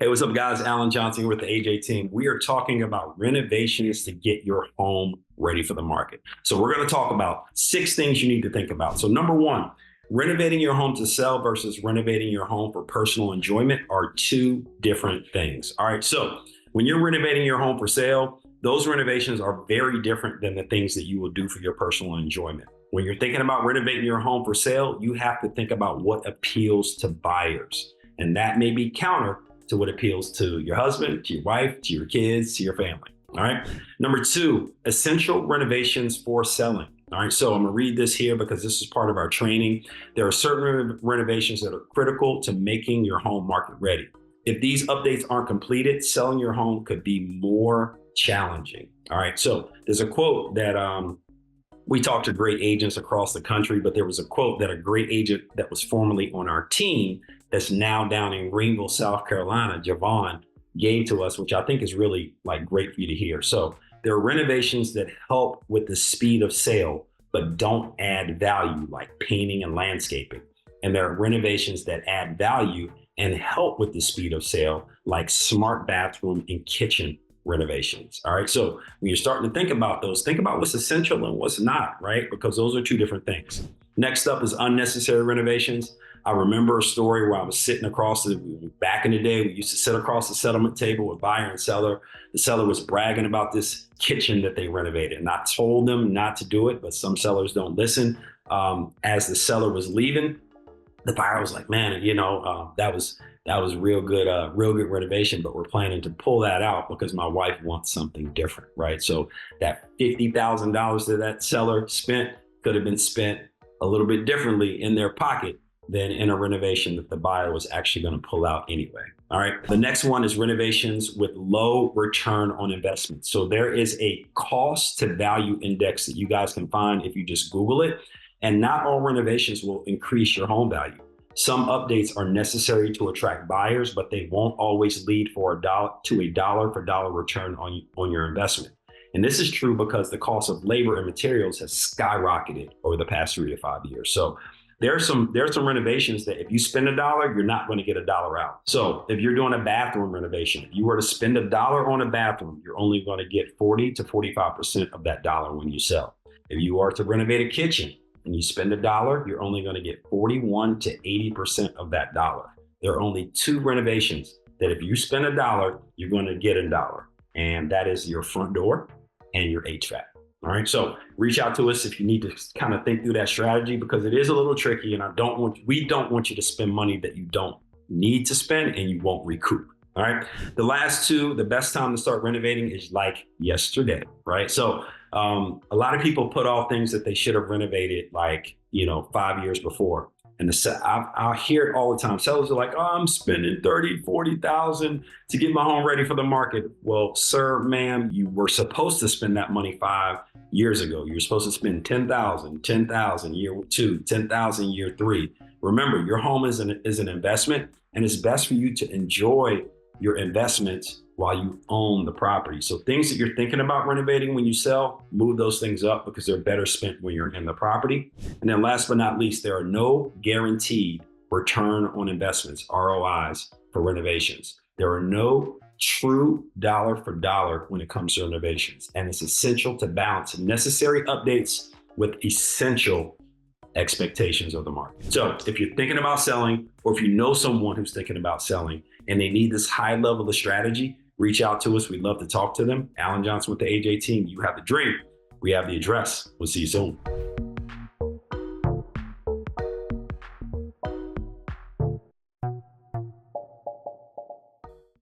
Hey, what's up, guys? Alan Johnson with the AJ team. We are talking about renovations to get your home ready for the market. So we're going to talk about 6 things you need to think about. So number 1, renovating your home to sell versus renovating your home for personal enjoyment are 2 different things. All right. So when you're renovating your home for sale, those renovations are very different than the things that you will do for your personal enjoyment. When you're thinking about renovating your home for sale, you have to think about what appeals to buyers. And that may be counter to what appeals to your husband, to your wife, to your kids, to your family. All right. Number 2, essential renovations for selling. All right. So I'm going to read this here because this is part of our training. There are certain renovations that are critical to making your home market ready. If these updates aren't completed, selling your home could be more challenging. All right. So there's a quote that we talked to great agents across the country, but there was a quote that a great agent that was formerly on our team that's now down in Greenville, South Carolina, Javon, gave to us, which I think is really great for you to hear. So there are renovations that help with the speed of sale, but don't add value, like painting and landscaping. And there are renovations that add value and help with the speed of sale, like smart bathroom and kitchen renovations. All right. So when you're starting to think about those, think about what's essential and what's not, right? Because those are 2 different things. Next up is unnecessary renovations. I remember a story where I was sitting back in the day, we used to sit across the settlement table with buyer and seller. The seller was bragging about this kitchen that they renovated. And I told them not to do it, but some sellers don't listen. As the seller was leaving, the buyer was like, man, that was real good renovation, but we're planning to pull that out because my wife wants something different, right? So that $50,000 that that seller spent could have been spent a little bit differently in their pocket than in a renovation that the buyer was actually going to pull out anyway. All right. The next one is renovations with low return on investment. So there is a cost to value index that you guys can find if you just Google it. And not all renovations will increase your home value. Some updates are necessary to attract buyers, but they won't always lead to a dollar for dollar return on your investment. And this is true because the cost of labor and materials has skyrocketed over the past 3 to 5 years. So there are some renovations that if you spend $1, you're not going to get $1 out. So if you're doing a bathroom renovation, if you were to spend $1 on a bathroom, you're only going to get 40 to 45% of that dollar when you sell. If you are to renovate a kitchen and you spend $1, you're only going to get 41 to 80% of that dollar. There are only 2 renovations that if you spend $1, you're going to get $1. And that is your front door and your HVAC. All right. So reach out to us if you need to kind of think through that strategy, because it is a little tricky, and we don't want you to spend money that you don't need to spend and you won't recoup. All right. The last 2, the best time to start renovating is like yesterday. Right. So a lot of people put off things that they should have renovated 5 years before. And I hear it all the time. Sellers are like, oh, I'm spending $30,000, $40,000 to get my home ready for the market. Well, sir, ma'am, you were supposed to spend that money 5 years ago. You're supposed to spend $10,000 year 2, $10,000 year 3. Remember, your home is an investment, and it's best for you to enjoy your investments while you own the property. So things that you're thinking about renovating when you sell, move those things up because they're better spent when you're in the property. And then last but not least, there are no guaranteed return on investments, ROIs, for renovations. There are no true dollar for dollar when it comes to renovations. And it's essential to balance necessary updates with essential expectations of the market. So if you're thinking about selling, or if you know someone who's thinking about selling and they need this high level of strategy, reach out to us. We'd love to talk to them. Alan Johnson with the AJ team. You have the dream. We have the address. We'll see you soon.